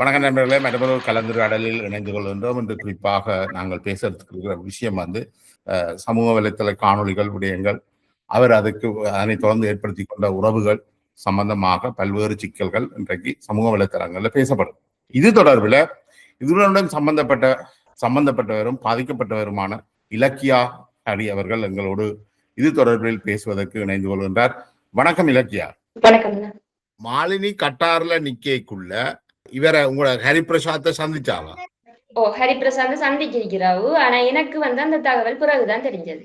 வணக்கம் நண்பர்களே, மற்றொரு கலந்துரையாடலில் இணைந்து கொள்கின்றோம். இன்று குறிப்பாக நாங்கள் பேசுறதுக்கு விஷயம் சமூக வலைத்தள காணொளிகள் விடயங்கள், அவர் அதனை தொடர்ந்து ஏற்படுத்தி கொண்ட உறவுகள் சம்பந்தமாக பல்வேறு சிக்கல்கள் இன்றைக்கு சமூக வலைத்தளங்களில் பேசப்படும். இது தொடர்பில் இதனுடன் சம்பந்தப்பட்டவரும் பாதிக்கப்பட்டவருமான இலக்கியா ஹரி அவர்கள் எங்களோடு இது தொடர்பில் பேசுவதற்கு இணைந்து கொள்கின்றார். வணக்கம் இலக்கியா. வணக்கம். மாலினி கட்டார்ல நிக்கைக்குள்ள இவரை உங்களோட ஹரிபிரசாத்தை சந்திச்சாவா? ஹரிபிரசாத் சந்திச்சிருக்கிறாவு. ஆனா எனக்கு அந்த தகவல் பிறகுதான் தெரிஞ்சது.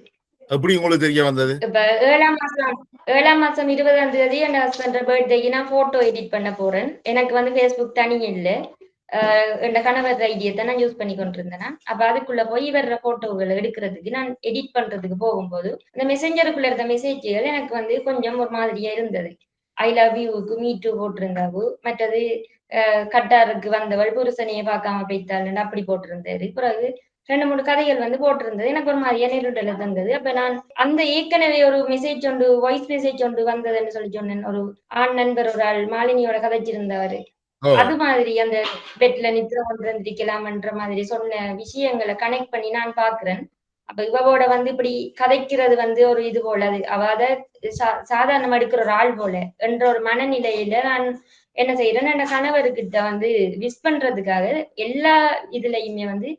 எப்படி உங்களுக்கு தெரிய வந்தது? இப்ப 7ஆம் மாசம் 20ஆம் தேதி என் ஹஸ்பண்ட் பர்த்டேக்கு நான் போட்டோ எடிட் பண்ண போறேன். எனக்கு பேஸ்புக் தனி இல்ல, என் கணவர் ஐடியை தான் நான் யூஸ் பண்ணி கொண்டிருந்தேன். அப்ப அதுக்குள்ள போய் இவர போட்டோகள் எடுக்கிறதுக்கு நான் எடிட் பண்றதுக்கு போகும்போது இந்த மெசேஞ்சருக்குள்ள இருந்த மெசேஜ்கள் எனக்கு கொஞ்சம் ஒரு மாதிரியா இருந்தது. ஐ லவ் யூக்கு மீ டூ போட்டிருந்தாவு. மற்றது கட்டாருக்கு வந்தவள் புருஷனையே பார்க்காம போய்த்தாள் அப்படி போட்டிருந்தாரு. பிறகு 2-3 கதைகள் போட்டிருந்தது. எனக்கு ஒரு மாதிரியா நெருடல தந்தது. அப்ப நான் அந்த ஏற்கனவே ஒரு மெசேஜ் ஒன்று, வாய்ஸ் மெசேஜ் ஒன்று வந்ததுன்னு சொல்லி சொன்னேன். ஒரு ஆண் நண்பர் ஒரு ஆள் மாலினியோட கதைச்சிருந்தவரு. அது மாதிரி அந்த பெட்ல நித்திர கொண்டிருக்கலாம்ன்ற மாதிரி சொன்ன விஷயங்களை கனெக்ட் பண்ணி நான் பாக்குறேன். அப்ப இவவோட இப்படி கதைக்கிறது ஒரு இது போல, அது அவாத சாதாரணமா எடுக்கிற ஒரு ஆள் போல என்ற ஒரு மனநிலையில நான் என்ன செய்யறேன், என் கணவர்கிட்ட விஷ் பண்றதுக்காக எல்லா இதுலயுமே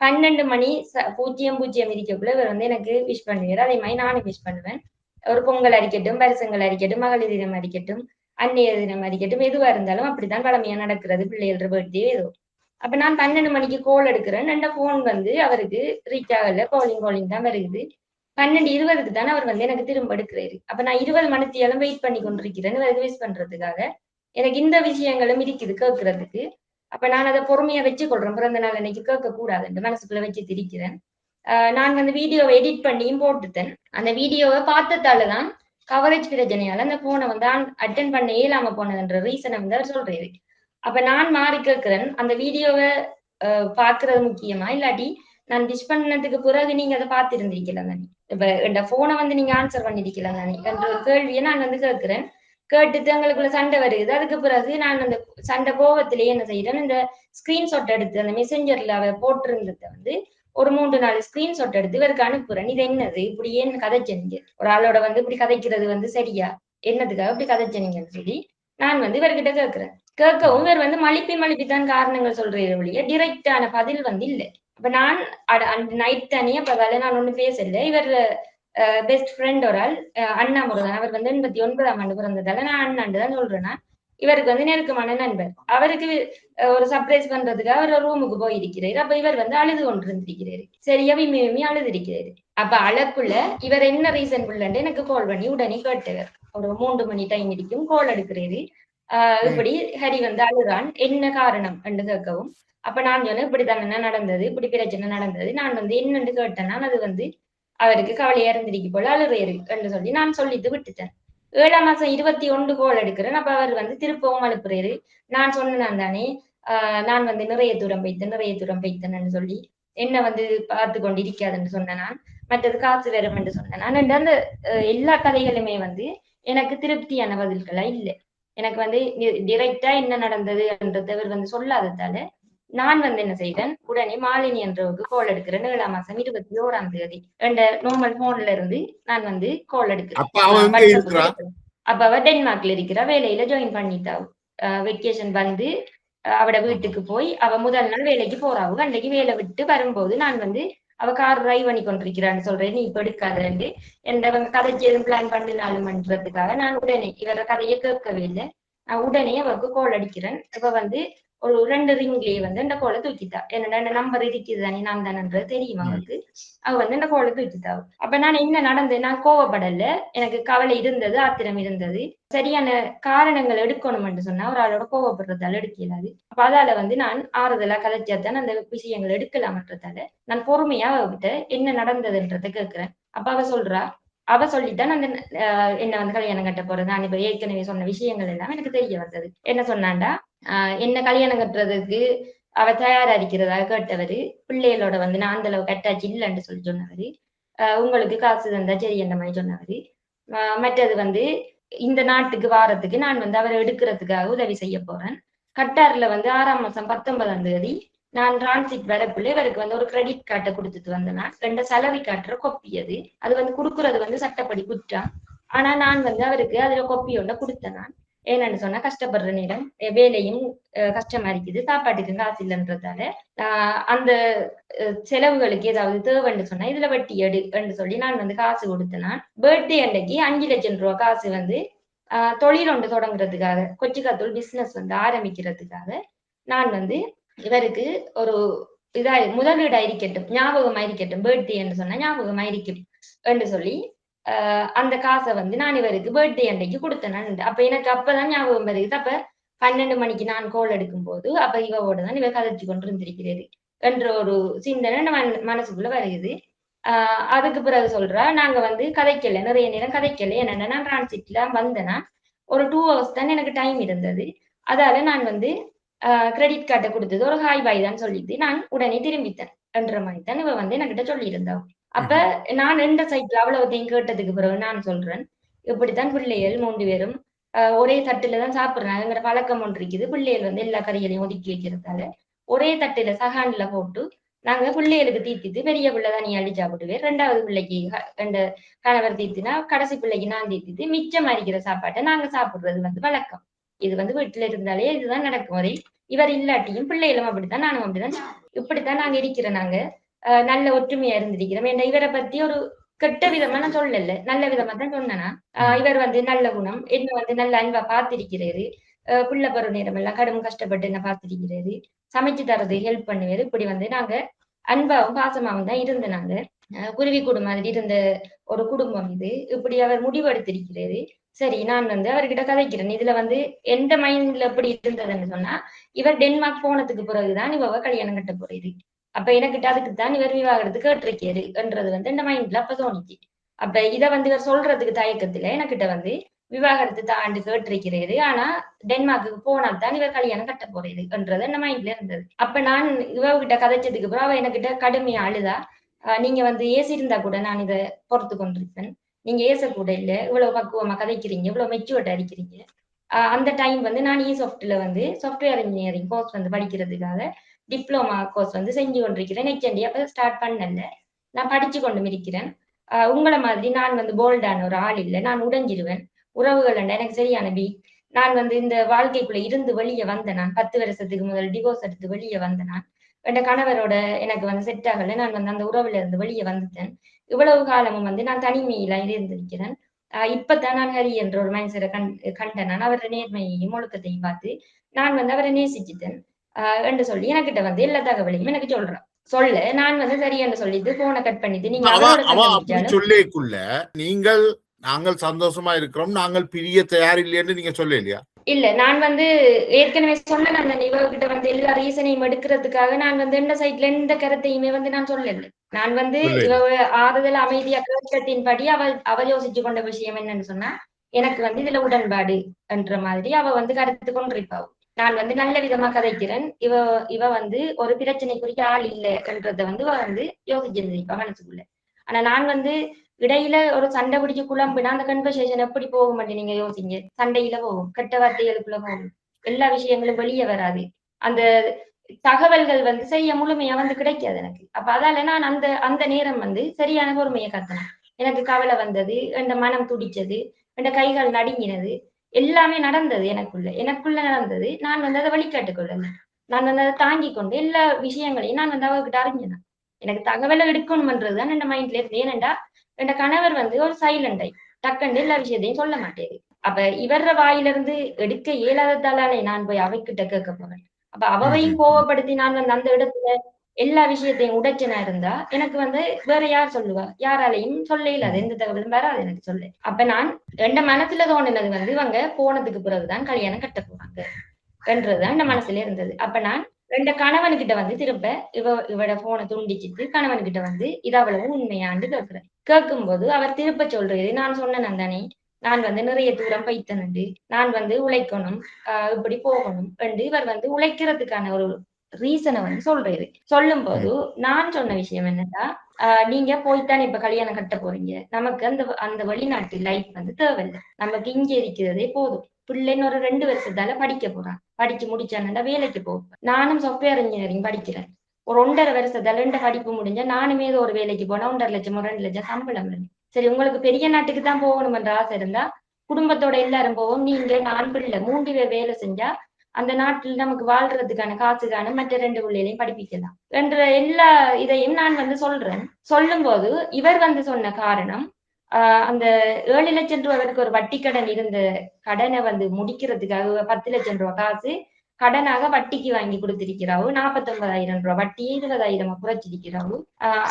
12 மணி 00:00 இருக்கக்குள்ள இவர் எனக்கு விஷ் பண்ணுவார். அதே மாதிரி நானும் விஷ் பண்ணுவேன். ஒரு பொங்கல் அடிக்கட்டும், பரிசங்கள் அடிக்கட்டும், மகளிர் தினம் அடிக்கட்டும், அந்நிய தினம் அடிக்கட்டும், எதுவா இருந்தாலும் அப்படித்தான் பழமையா நடக்கிறது. பிள்ளைகள பர்த்டே ஏதோ. அப்ப நான் 12 மணிக்கு கோல் எடுக்கிறேன். என் போன் அவருக்கு ரீச் ஆகல, காலிங் தான் வருது. 12:20க்கு தானே அவர் எனக்கு திரும்ப எடுக்கிறாரு. அப்ப நான் 20 மணித்தியாலும் வெயிட் பண்ணி கொண்டிருக்கிறேன் இவருக்கு விஷ் பண்றதுக்காக. எனக்கு இந்த விஷயங்களும் இருக்குது கேட்கறதுக்கு. அப்ப நான் அதை பொறுமையா வச்சு கொள்றேன். பிறந்த நாள் அன்னைக்கு கேட்க கூடாதுன்னு மனசுக்குள்ள வச்சு திரிக்கிறேன். நான் வீடியோவை எடிட் பண்ணியும் போட்டுட்டேன். அந்த வீடியோவை பார்த்ததாலதான் கவரேஜ் பிரச்சனையால அந்த போனை அட்டன் பண்ண இயலாம போனதுன்ற ரீசனை அவர் சொல்றாரு. அப்ப நான் மாறி கேட்கிறேன், அந்த வீடியோவை பாக்குறது முக்கியமா, இல்லாட்டி நான் விஷ் பண்ணதுக்கு பிறகு நீங்க அதை பார்த்திருந்திருக்கலாம் தானே, இப்ப இந்த போனை நீங்க ஆன்சர் பண்ணிருக்கலாம் தானே என்ற ஒரு கேள்வியை நான் கேட்கிறேன். கேட்டுட்டு எங்களுக்குள்ள சண்டை வருது. அதுக்கு பிறகு நான் அந்த சண்டை கோபத்திலேயே என்ன செய்யறேன், இந்த ஸ்கிரீன்ஷாட் எடுத்து அந்த மெசேஞ்சர்ல அவ போட்டிருந்ததை ஒரு 3-4 ஸ்கிரீன்ஷாட் எடுத்து இவருக்கு அனுப்புறேன். இது என்னது, இப்படி ஏன் கதைச்சனீங்க, ஒரு ஆளோட இப்படி கதைக்கிறது சரியா, என்னதுக்காக இப்படி கதைச்சனீங்கன்னு சொல்லி நான் இவர்கிட்ட கேட்கிறேன். கேட்கவும் இவர் மழுப்பி தான் காரணங்கள் சொல்றீங்க ஒழிய டிரெக்டான பதில் இல்லை. அப்ப நான் நைட் தானே, அப்ப அதால நான் ஒண்ணு பேசல. இவர் பெஸ்ட் ஃப்ரெண்ட் ஒரு ஆள் அண்ணா முருகன், அவர் 89ஆம் ஆண்டு பிறந்ததால நான் அண்ணாண்டு தான் சொல்றேன்னா. இவருக்கு நெருக்கமான நண்பர். அவருக்கு ஒரு சர்ப்ரைஸ் பண்றதுக்காக அவர் ரூமுக்கு போயிருக்கிறாரு. அப்ப இவர் அழுது கொண்டு இருந்திருக்கிறாரு. சரியா விம்மி அழுது இருக்கிறாரு. அப்ப அழக்குள்ள இவர் என்ன ரீசன் உள்ளன்னு எனக்கு கால் பண்ணி உடனே கேட்டவர். ஒரு 3 மணி டைம் இருக்கும் கால் எடுக்கிறாரு. இப்படி ஹரி அழுறான், என்ன காரணம் என்று கேட்கவும், அப்ப நான் சொன்னேன் இப்படி தானே நடந்தது, இப்படி பிரச்சனை நடந்தது, நான் என்னன்னு கேட்டேன்னா அது அவருக்கு கவலையா இருந்திருக்கு போல அழுறாரு என்று சொல்லி நான் சொல்லிட்டு விட்டுட்டேன். 7ஆம் மாசம் 21 கோல் எடுக்கிறேன். அப்ப அவர் திருப்பவும் அனுப்புறாரு. நான் சொன்னேன் தானே, நான் நிறைய தூரம் வைத்தேன்னு சொல்லி என்ன பார்த்து கொண்டு இருக்காதுன்னு சொன்னேன் நான். மற்றது காசு வரும் என்று சொன்னேன் நான். அந்த எல்லா கதைகளுமே எனக்கு திருப்தியான பதில்களா இல்லை. எனக்கு டிரெக்டா என்ன நடந்தது என்றது அவர் சொல்லாததால நான் என்ன செய்தேன், உடனே மாலினி என்றவருக்கு கால் எடுக்கிறேன். 7ஆம் மாசம் 21ஆம் தேதி என்ற நார்மல் போன்ல இருந்து நான் கால் எடுக்கிறேன். அப்ப அவ டென்மார்க்ல இருக்கிற வேலையில ஜாயின் பண்ணிட்டாவு. வெக்கேஷன் அவட வீட்டுக்கு போய் அவ முதல் நாள் வேலைக்கு போறாவு. அன்றைக்கு வேலை விட்டு வரும்போது நான் அவ கார் டிரைவ் பண்ணி கொண்டிருக்கிறான்னு சொல்றேன், நீ இப்ப எடுக்காதுன்னு எந்த கதைக்கு எதுவும் பிளான் பண்ணினாலும்ன்றதுக்காக நான் உடனே இவர கதையை கேட்கவே இல்லை. நான் உடனே அவருக்கு கால் அடிக்கிறேன். இப்ப ஒரு 2 ரிங்லயே இந்த கோலை தூக்கிட்டா. என்னடா இந்த நம்பர் இருக்குது தானே, நான் தானன்றது தெரியும் அவங்களுக்கு. அவ இந்த கோலை தூக்கிட்டாவு. அப்ப நான் என்ன நடந்தது, நான் கோவப்படல, எனக்கு கவலை இருந்தது, ஆத்திரம் இருந்தது. சரியான காரணங்கள் எடுக்கணும்னு சொன்னா ஒரு ஆளோட கோவப்படுறதால எடுக்கலாது. அப்ப அதால நான் ஆறுதலா கதைச்சாதான் அந்த விஷயங்கள் எடுக்கலாம்ன்றதால நான் பொறுமையா அவகிட்ட என்ன நடந்ததுன்றதை கேட்கிறேன். அப்ப அவ சொல்லித்தான் அந்த என்ன கல்யாணம் கட்ட போறது. நான் இப்ப ஏற்கனவே சொன்ன விஷயங்கள் எல்லாம் எனக்கு தெரிய வந்தது. என்ன சொன்னாண்டா, என்ன கல்யாணம் கட்டுறதுக்கு அவ தயாரா இருக்கிறதா கேட்டவரு, பிள்ளைகளோட நான் அந்த அளவுக்கு அட்டாச் இல்லைன்னு சொல்லி சொன்னவரு, உங்களுக்கு காசு தந்தா சரி என்ற மாதிரி சொன்னவரு, மற்றது இந்த நாட்டுக்கு வாரத்துக்கு நான் அவரை எடுக்கிறதுக்காக உதவி செய்ய போறேன். கட்டார்ல வந்து 6ஆம் மாசம் 19ஆம் தேதி நான் டிரான்சிட் வரக்குள்ள இவருக்கு வந்து ஒரு கிரெடிட் கார்டை கொடுத்துட்டு வந்தேன். 2 சேலரி காட்டுற கொப்பி அது வந்து கொடுக்கறது வந்து சட்டப்படி குற்றம். ஆனா நான் வந்து அவருக்கு அதுல கொப்பி ஒண்ணு கொடுத்தேன். நான் ஏன்னு சொன்னா கஷ்டப்படுற நேரம் வேலையும் கஷ்டமா இருக்குது, சாப்பாட்டுக்கு காசு இல்லைன்றதால அந்த செலவுகளுக்கு ஏதாவது தேவைன்னு சொன்னா இதுல வட்டி எடுன்னு சொல்லி நான் வந்து காசு கொடுத்தேன். நான் பர்த்டே அன்னைக்கு 5 லட்சம் ரூபாய் காசு வந்து தொழில் ஒன்று தொடங்குறதுக்காக கொச்சிக்காத்தூள் பிசினஸ் வந்து ஆரம்பிக்கிறதுக்காக நான் வந்து இவருக்கு ஒரு முதலீடா இருக்கட்டும், ஞாபகமா இருக்கட்டும், பர்த்டே என்று சொன்னா ஞாபகமா இருக்கும் என்று சொல்லி அந்த காசை வந்து நான் இவருக்கு பர்த்டே அன்றைக்கு கொடுத்தேன். அப்ப எனக்கு அப்பதான் ஞாபகம் வருது. அப்ப 12 மணிக்கு நான் கோல் எடுக்கும் போது அப்ப இவோட தான் இவர் கதைச்சு கொண்டு இருந்திருக்கிறது என்ற ஒரு சிந்தனை மனசுக்குள்ள வருகிறது. அதுக்கு பிறகு சொல்றா, நாங்க வந்து கதைக்கல, நிறைய நேரம் கதைக்கல. என்னன்னா நான் டிரான்சிட்ல வந்தேன்னா ஒரு 2 ஹவர்ஸ் தான் எனக்கு டைம் இருந்தது. அதால நான் வந்து கிரெடிட் கார்டை கொடுத்தது ஒரு ஹாய் பாய் தான் சொல்லிட்டு நான் உடனே திரும்பித்தேன் என்ற மாதிரி தான் இவ வந்து என்கிட்ட சொல்லியிருந்தா. அப்ப நான் எந்த சைட்ல அவ்வளவுத்தையும் கேட்டதுக்கு பிறகு நான் சொல்றேன், இப்படித்தான் பிள்ளைகள் 3 பேரும் ஒரே தட்டுல தான் சாப்பிடுறாங்க. எங்கிற பழக்கம் ஒன்று இருக்குது. பிள்ளைகள் வந்து எல்லா கறிகளையும் ஒதுக்கி வைக்கிறதால ஒரே தட்டுல சகான்ல போட்டு நாங்க பிள்ளைகளுக்கு தீர்த்திட்டு பெரிய பிள்ளை தான் நீ அள்ளி சாப்பிடுவேன், 2வது பிள்ளைக்கு ரெண்டு கணவர் தீர்த்தினா கடைசி பிள்ளைக்கு நான் தீர்த்திட்டு மிச்சம் அரிக்கிற சாப்பாட்டை நாங்க சாப்பிடுறது வந்து வழக்கம். இது வந்து வீட்டுல இருந்தாலே இதுதான் நடக்கும். வரை இவர் இல்லாட்டியும் பிள்ளைகளும் அப்படித்தான், நானும் அப்படிதான், இப்படித்தான் நாங்க இருக்கிறோம். நாங்க நல்ல ஒற்றுமையா இருந்திருக்கிறோம். என்ற இவரை பத்தி ஒரு கெட்ட விதமா நான் சொல்லல, நல்ல விதமா தான் சொன்னேன்னா. இவர் வந்து நல்ல குணம், என்ன வந்து நல்ல அன்பா பார்த்திருக்கிறாரு, புள்ள பருவ நேரம் எல்லாம் கடும் கஷ்டப்பட்டு என்ன பார்த்திருக்கிறாரு, சமைச்சு தரது ஹெல்ப் பண்ணுவாரு. இப்படி வந்து நாங்க அன்பாவும் பாசமாவும் தான் இருந்த நாங்க குருவி கூடு மாதிரி இருந்த ஒரு குடும்பம் இது. இப்படி அவர் முடிவெடுத்திருக்கிறாரு. சரி, நான் வந்து அவர்கிட்ட கதைக்கிறேன். இதுல வந்து எந்த மைண்ட்ல எப்படி இருந்ததுன்னு சொன்னா, இவர் டென்மார்க் போனதுக்கு பிறகுதான் இவ கல்யாணம் கட்ட போறது. அப்ப எனக்கிட்ட அதுக்குத்தான் இவர் விவாகரத்து கேட்டிருக்காரு என்றது வந்து இந்த மைண்ட்ல அப்ப தோணிச்சு. அப்ப இதை வந்து இவர் சொல்றதுக்கு தயக்கத்துல எனக்கிட்ட வந்து விவாகரத்து தாண்டு கேட்டிருக்கிறாரு. ஆனா டென்மார்க்கு போனால்தான் இவர் கல்யாணம் கட்ட போறது என்றது இந்த மைண்ட்ல இருந்தது. அப்ப நான் இவகிட்ட கதைச்சதுக்கு அப்புறம் அவ எனக்கிட்ட கடுமையா அழுதா, நீங்க வந்து ஏசி இருந்தா கூட நான் இதை பொறுத்து கொண்டிருப்பேன், நீங்க ஏச கூட இல்ல, இவ்வளவு பக்குவமா கதைக்கிறீங்க, இவ்வளவு மெச்சூர்டா அடிக்கிறீங்க. அந்த டைம் வந்து நான் சாஃப்ட்வேர் இன்ஜினியரிங் கோர்ஸ் வந்து படிக்கிறதுக்காக டிப்ளமா கோர்ஸ் வந்து செஞ்சு கொண்டிருக்கிறேன். ஹெச்என்டி அப்ப ஸ்டார்ட் பண்ணல, நான் படிச்சு கொண்டும் இருக்கிறேன். உங்களை மாதிரி நான் வந்து போல்டான ஒரு ஆள் இல்லை, நான் உடைஞ்சிருவேன். உறவுகள் எனக்கு சரியான நான் வந்து இந்த வாழ்க்கைக்குள்ள இருந்து வெளியே வந்தேன். நான் 10 வருஷத்துக்கு முதல் டிவோர்ஸ் எடுத்து வெளியே வந்தேன். நான் என் கணவரோட எனக்கு வந்து செட் ஆகல, நான் வந்து அந்த உறவுல இருந்து வெளியே வந்துட்டேன். இவ்வளவு காலமும் வந்து நான் தனிமையில இருந்திருக்கிறேன். இப்பதான் நான் ஹரி என்ற ஒரு மனுஷரை கண்டேன். நான் அவரை நேர்மையையும் ஒழுக்கத்தையும் பார்த்து நான் வந்து அவரை நேசிச்சுட்டேன் என்று சொல்லி எனக்கிட்ட வந்து எல்லா தகவலையும் எனக்கு சொல்ல நான் வந்து சரி என்று சொல்லிட்டு போனை கட் பண்ணிட்டு, நீங்க சொல்லிக்குள்ள நீங்கள் நாங்கள் சந்தோஷமா இருக்கிறோம், நாங்கள் பிரிய தயாரில்லைன்னு நீங்க சொல்ல இல்லையா? இல்ல, நான் வந்து ஏற்கனவே சொன்னேன். அந்த இவர்கிட்ட வந்து எல்லா ரீசனையும் எடுக்கிறதுக்காக நான் வந்து எந்த சைட்ல எந்த கருத்தையுமே வந்து நான் சொல்லல. நான் வந்து இவ ஆறுதல் அமைதியா கேட்டத்தின்படி அவள் யோசிச்சு கொண்ட விஷயம் என்னன்னு சொன்னா, எனக்கு வந்து இதுல உடன்பாடு என்ற மாதிரி அவ வந்து கருத்து கொண்டிருப்பாள். நான் வந்து நல்ல விதமா கதைக்கிறேன், இவ வந்து ஒரு பிரச்சனைக்குரிய ஆள் இல்லை என்றதை வந்து யோசிச்சிருந்திருப்பா மனசுக்குள்ள. ஆனா நான் வந்து இடையில ஒரு சண்டை பிடிச்சு குழம்புனா அந்த கன்வர்சேஷன் எப்படி போகும் மட்டும் நீங்க யோசிங்க. சண்டையில போகும், கெட்ட வார்த்தைகளுக்குள்ள போகும், எல்லா விஷயங்களும் வெளியே வராது, அந்த தகவல்கள் வந்து சரியா முழுமையா வந்து கிடைக்காது எனக்கு. அப்ப அதால நான் அந்த அந்த நேரம் வந்து சரியான பொறுமையை கத்தனேன். எனக்கு கவலை வந்தது, என் மனம் துடிச்சது, என் கைகள் நடுங்கினது, எல்லாமே நடந்தது எனக்குள்ள நடந்தது. நான் வந்து அதை வழிகாட்டுக் கொள்ளல, நான் வந்து அதை தாங்கி கொண்டு எல்லா விஷயங்களையும் நான் வந்து அவர்கிட்ட அறிஞ்சினேன். எனக்கு தகவலை எடுக்கணும்ன்றதுதான் என் மைண்ட்ல இருந்து. ஏனெண்டா என் கணவர் வந்து ஒரு சைலண்டை டக்குன்னு எல்லா விஷயத்தையும் சொல்ல மாட்டேது. அப்ப இவர வாயிலிருந்து எடுக்க இயலாததாலே நான் போய் அவைக்கிட்ட கேட்க போறேன். அப்ப அவவையும் கோவப்படுத்தி நான் வந்து அந்த இடத்துல எல்லா விஷயத்தையும் உடைச்சனா இருந்தா எனக்கு வந்து வேற யார் சொல்லுவா? யாராலையும் சொல்ல இல்லாது, எந்த தகவலும் வராது எனக்கு சொல்ல. அப்ப நான் என் மனசுல தோணுனது வந்து இவங்க போனதுக்கு பிறகுதான் கல்யாணம் கட்ட போறாங்க என்றதுதான் என் மனசுல இருந்தது. அப்ப நான் கணவன்கிட்ட வந்து திரும்ப இவட போனை துண்டிச்சிட்டு கணவன்கிட்ட வந்து இது அவ்வளவு உண்மையாண்டு கேட்கிறேன். கேட்கும்போது அவர் திருப்ப சொல்றது, நான் சொன்னேன் தானே, நான் வந்து நிறைய தூரம் பைத்தனண்டு, நான் வந்து உழைக்கணும், இப்படி போகணும் என்று இவர் வந்து உழைக்கிறதுக்கான ஒரு ரீசனை வந்து சொல்றது. சொல்லும் போது நான் சொன்ன விஷயம் என்னன்னா, நீங்க போய்த்தானே இப்ப கல்யாணம் கட்ட போறீங்க. நமக்கு அந்த அந்த வெளிநாட்டு லைஃப் வந்து தேவையில்லை. நமக்கு இங்க இருக்கிறதே போதும். பிள்ளைன்னு ஒரு 2 வருஷத்தால படிக்க போறான். படிச்சு முடிச்சானண்டா வேலைக்கு போகும். நானும் சாஃப்ட்வேர் இன்ஜினியரிங் படிக்கிறேன். ஒரு 1.5 வருஷத்தால 2 படிப்பு முடிஞ்சா நானுமே ஏதோ ஒரு வேலைக்கு போனா 1.5 லட்சமோ 2 லட்சம் சம்பளம் வேணும். சரி, உங்களுக்கு பெரிய நாட்டுக்கு தான் போகணும்ன்ற ஆசை இருந்தா குடும்பத்தோட எல்லாரும் போவோம். நீங்க நான் பிள்ளை 3 பேர் வேலை செஞ்சா அந்த நாட்டில் நமக்கு வாழ்றதுக்கான காசுக்கான மற்ற 2 பிள்ளைகளையும் படிப்பிக்கலாம் என்ற எல்லா இதையும் நான் வந்து சொல்றேன். சொல்லும் போது இவர் வந்து சொன்ன காரணம், அந்த 7 லட்சம் ரூபாய்க்கு ஒரு வட்டி கடன் இருந்த கடனை வந்து முடிக்கிறதுக்காக 10 லட்சம் ரூபாய் காசு கடனாக வட்டிக்கு வாங்கி கொடுத்திருக்கிறாவு. 49,000 ரூபாய் வட்டியை 20,000 குறைச்சிருக்கிறாவு.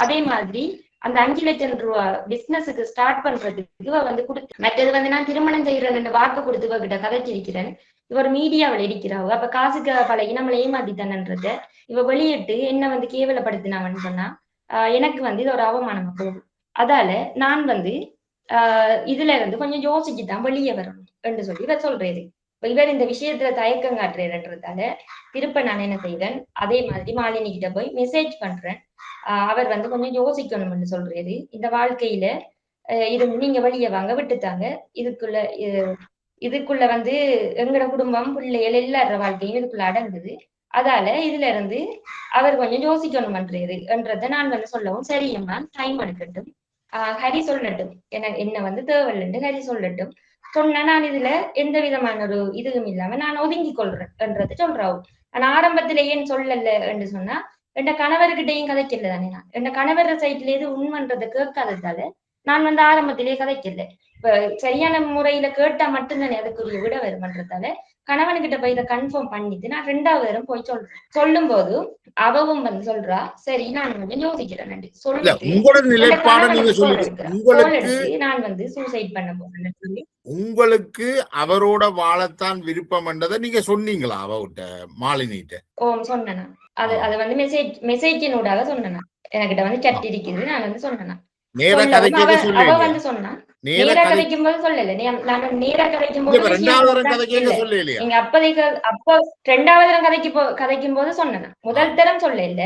அதே மாதிரி அந்த 5 லட்சம் ரூபாய் பிசினஸுக்கு ஸ்டார்ட் பண்றதுக்கு வந்து கொடுத்து, மற்றது வந்து நான் திருமணம் செய்யறேன்னு வாக்கு கொடுத்து கிட்ட கதைச்சிருக்கிறேன். இவர் மீடியாவில் இருக்கிறாவு. அப்ப காசுக்கு பழகி நம்மளை ஏமாத்தித்தானன்றத இவ வெளியிட்டு என்ன வந்து கேவலப்படுத்தினாவன்னு சொன்னா எனக்கு வந்து இது ஒரு அவமானமா போகும். அதால நான் வந்து இதுல இருந்து கொஞ்சம் யோசிச்சுதான் வெளியே வரணும் என்று சொல்லி இவர் சொல்றாரு. இவர் இந்த விஷயத்துல தயக்கம் காட்டுறதுன்றதால திருப்ப நான் என்ன செய்வேன், அதே மாதிரி மாலினி கிட்ட போய் மெசேஜ் பண்றேன். அவர் வந்து கொஞ்சம் யோசிக்கணும்னு சொல்றாரு. இந்த வாழ்க்கையில இருந்து நீங்க வெளியே வாங்க, விட்டுத்தாங்க. இதுக்குள்ள வந்து எங்கட குடும்பம் பிள்ளைகள் எல்லார வாழ்க்கையும் இதுக்குள்ள அடங்குது. அதால இதுல இருந்து அவர் கொஞ்சம் யோசிக்கணும்ன்றாரு என்றதை நான் வந்து சொல்லவும், சரியம்மா டைம் எடுக்கட்டும், ஹரி சொல்லட்டும், என்ன வந்து தேவையில்லைன்னு ஹரி சொல்லட்டும். சொன்னா நான் இதுல எந்த விதமான ஒரு இதுவும் இல்லாம நான் ஒதுங்கி கொள்றேன்ன்றது சொல்றாவும். ஆனா ஆரம்பத்துல ஏன் சொல்லல என்று சொன்னா, என் கணவர்கிட்டையும் கதைக்கல தானே. நான் என் கணவர் சைட்ல எது உண்மைன்றதை கேட்காததால நான் வந்து ஆரம்பத்திலேயே கதைக்கல. இப்ப சரியான முறையில கேட்டா மட்டும்தானே அதுக்குரிய விட வருமன்றதால கணவன்கிட்ட போய் இதை கன்ஃபார்ம் பண்ணிட்டு நான் 2வது தரம் போய் சொல்றேன். சொல்லும் போது அவவும் வந்து சொல்றா, சரி நான் வந்து யோசிக்கிறேன் சொல்லிட்டு உங்களோட நிலைப்பாட நீங்க சொல்லிட்டு நான் வந்து சூசைட் பண்ண போறேன்னு சொல்லி உங்களுக்கு அவரோட வாழத்தான் விருப்பம் என்றதை நீங்க சொன்னீங்களா அவகிட்ட, மாலினிட்ட? சொன்னேன். அது வந்து மெசேஜினூடாக சொன்னேன். எனக்கிட்ட வந்து சட் இருக்குது. நான் வந்து சொன்னேன். அவ வந்து சொன்னா, நேரா கதைக்கும் போது சொல்லல. நான் நேரா கதைக்கும் போது நீங்க அப்போதைக்கு 2வது தரம் கதைக்கும் போது சொன்னேன். முதல் தரம் சொல்ல இல்ல.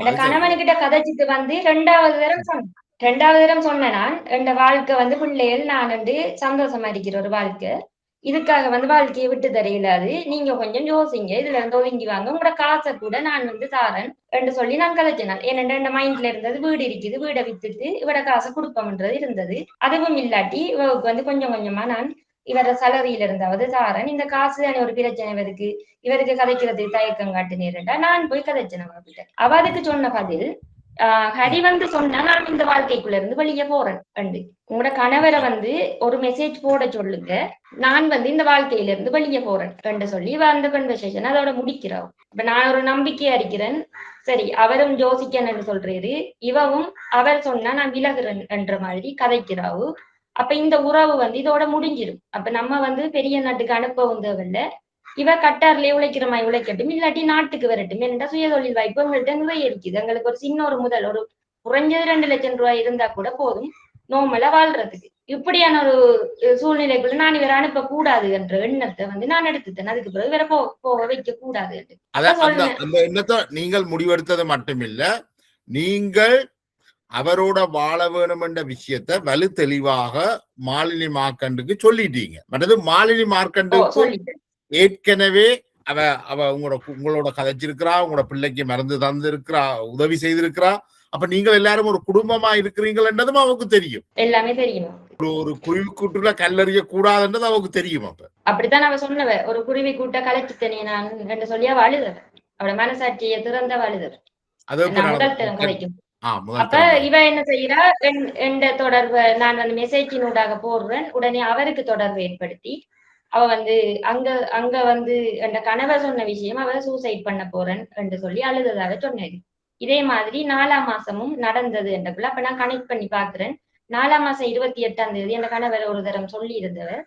என் கணவன்கிட்ட கதைச்சிட்டு வந்து 2வது தரம் சொன்னேன். 2வது தரம் சொன்ன நான், என் வாழ்க்கை வந்து பிள்ளைகள் நான் வந்து சந்தோஷமா இருக்கிற ஒரு வாழ்க்கை, இதுக்காக வந்து வாழ்க்கையை விட்டு தரையிலாது. நீங்க கொஞ்சம் யோசிங்க, இதுல இருந்து ஒதுங்கி வாங்க, உங்களோட காசை கூட நான் வந்து தாரேன் என்று சொல்லி நான் கதைச்சேன். ஏன்னா என் மைண்ட்ல இருந்தது வீடு இருக்குது, வீடை வித்துட்டு இவட காசை கொடுப்போம்ன்றது இருந்தது. அதுவும் இல்லாட்டி இவருக்கு வந்து கொஞ்சம் கொஞ்சமா நான் இவர சலரியில இருந்தாவது தாரேன். இந்த காசு தானே ஒரு பிரச்சனை இவருக்கு, இவருக்கு கதைக்கிறதுக்கு தயக்கம் காட்டு நேரண்டா நான் போய் கதைச்சேன் அவகிட்ட. அவ அதுக்கு சொன்ன பதில், ஹரி வந்து சொன்னா நான் இந்த வாழ்க்கைக்குள்ள இருந்து வெளியே போறேன் அண்டு உங்களோட கணவரை வந்து ஒரு மெசேஜ் போட சொல்லுங்க, நான் வந்து இந்த வாழ்க்கையில இருந்து வெளியே போறேன் என்று சொல்லி அந்த கன்வர்சேஷன் அதோட முடிக்கிறோம். இப்ப நான் ஒரு நம்பிக்கையா இருக்கிறேன். சரி, அவரும் யோசிக்கணும்னு சொல்றாரு, இவவும் அவர் சொன்னா நான் விலகுறேன் என்ற மாதிரி கதைக்கிறாவு. அப்ப இந்த உறவு வந்து இதோட முடிஞ்சிடும். அப்ப நம்ம வந்து பெரிய நாட்டுக்கு அனுப்பவும் தேவையில்லை. இவ கட்டார்லயே உழைக்கிற மாதிரி உழைக்கட்டும், இல்லாட்டி நாட்டுக்கு வரட்டும். என்னடா சுய தொழில் வாய்ப்பு எங்கள்கிட்ட நிறைய இருக்குது. எங்களுக்கு ஒரு சின்ன ஒரு முதல் ஒரு குறைஞ்சது 2 லட்சம் ரூபாய் இருந்தா கூட போதும் நோமலா வாழ்றதுக்கு. இப்படியான ஒரு சூழ்நிலைக்குள்ள நான் இவரை அனுப்ப கூடாது என்ற எண்ணத்தை வந்து நான் எடுத்துட்டேன். அதுக்கு பிறகு இவரை போக வைக்க கூடாது. அந்த எண்ணத்தை நீங்கள் முடிவெடுத்தது மட்டுமில்ல, நீங்கள் அவரோட வாழ வேணும் என்ற விஷயத்தை வலு தெளிவாக மாலினி மார்க்கண்டுக்கு சொல்லிட்டீங்க. மற்றது மாலினி மார்க்கண்டுக்கு ஏற்கனவே அவ உங்களோட கதைச்சிருக்கிறா, உங்களோட பிள்ளைக்கு மருந்து தந்திருக்கிறா, உதவி செய்திருக்கிறா. அப்ப நீங்கள் எல்லாரும் ஒரு குடும்பமா இருக்கிறீங்கன்றதும் அவருக்கு தெரியும். எல்லாமே தெரியும். ஒரு குருவி கூட்டுல கல்லறிய கூடாதுன்றது அவருக்கு தெரியும். அப்படித்தான் அவ சொன்னவ, ஒரு குருவி கூட்ட கலைச்சித்தனே நான் என்று சொல்லியா வாழுதவ. அவட மனசாட்சியை திறந்த வாழுதவ. கதைக்கும். அப்ப இவ என்ன செய்யறா, எந்த தொடர்பு நான் வந்து மெசேஜினூடாக போடுறேன். உடனே அவருக்கு தொடர்பு ஏற்படுத்தி அவ வந்து அங்க வந்து என் கணவர் சொன்ன விஷயம், அவ சூசைட் பண்ண போறேன் என்று சொல்லி அழுததாக சொன்னேன். இதே மாதிரி 4ஆம் மாசமும் நடந்தது என்றக்குள்ள அப்ப நான் கனெக்ட் பண்ணி பாக்குறேன். 4ஆம் மாசம் 28ஆம் தேதி என் கணவர் ஒரு தரம் சொல்லி இருந்தவர்,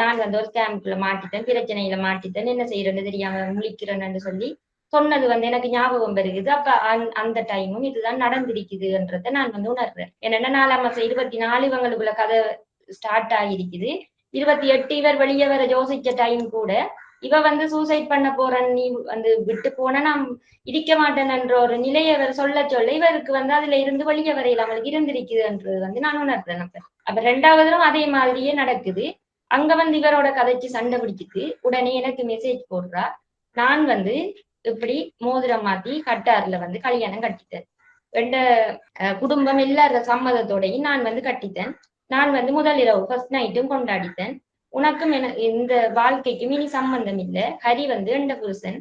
நான் வந்து ஒரு ஸ்கேமுக்குள்ள மாட்டிட்டேன், பிரச்சனையில மாட்டிட்டேன், என்ன செய்யறேன்னு தெரியாம முழிக்கிறேன்னு சொல்லி சொன்னது வந்து எனக்கு ஞாபகம் வருகிறது. அப்ப அந்த டைமும் இதுதான் நடந்திருக்குதுன்றத நான் வந்து உணர்றேன். என்னன்னா 4ஆம் மாசம் 24 இவங்களுக்குள்ள கதை ஸ்டார்ட் ஆகிருக்குது. 28 இவர் வெளியே வர யோசிச்ச டைம் கூட இவ வந்து சூசைட் பண்ண போறேன், நீ வந்து விட்டு போன நான் இருக்க மாட்டேன் என்ற ஒரு நிலையை அவர் சொல்ல இவருக்கு வந்து அதுல இருந்து வெளியே வரையில அவளுக்கு இருந்திருக்குதுன்றது வந்து நான் உணர்றேன். அப்ப ரெண்டாவதும் அதே மாதிரியே நடக்குது. அங்க வந்து இவரோட கதைச்சு சண்டை பிடிச்சிட்டு உடனே எனக்கு மெசேஜ் போடுறா, நான் வந்து இப்படி மோதிரம் மாத்தி கட்டார்ல வந்து கல்யாணம் கட்டிட்டேன். ரெண்ட குடும்பம் எல்லார சம்மதத்தோடையும் நான் வந்து கட்டிட்டேன். நான் வந்து முதல் இரவு ஃபர்ஸ்ட் நைட்டும் கொண்டாடிட்டேன். உனக்கும் இந்த வாழ்க்கைக்கும் இனி சம்பந்தம் இல்லை. ஹரி வந்து எந்த புருஷன்,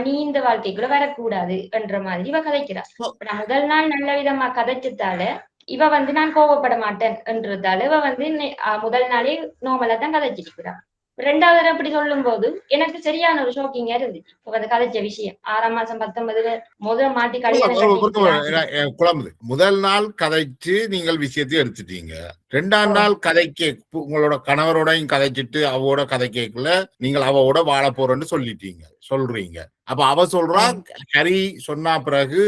நீ இந்த வாழ்க்கைக்குள்ள வரக்கூடாது என்ற மாதிரி இவ கதைக்கிறா. நான் முதல் நாள் நல்ல விதமா கதைச்சதால இவ வந்து நான் கோவப்பட மாட்டேன் என்றதால இவ வந்து முதல் நாளே நார்மலா தான் கதைச்சிருக்கிறா. ரெண்டாவது அப்படி சொல்லும் போது எனக்கு சரியான ஒரு ஷோக்கிங்கா இருந்துச்சு. அந்த கதைச்ச விஷயம் 6ஆம் மாசம் 19 முதல் மாட்டி கல்யாணம் குழம்புது. முதல் நாள் கதைச்சு நீங்கள் விஷயத்தையும் எடுத்துட்டீங்க. 2ஆம் நாள் கதைக்க உங்களோட கணவரோடையும் கதைச்சிட்டு அவோட கதைக்குள்ள நீங்கள் அவவோட வாழ போறேன்னு சொல்றீங்க. அப்ப அவ சொல்றா ஹரி சொன்னா பிறகு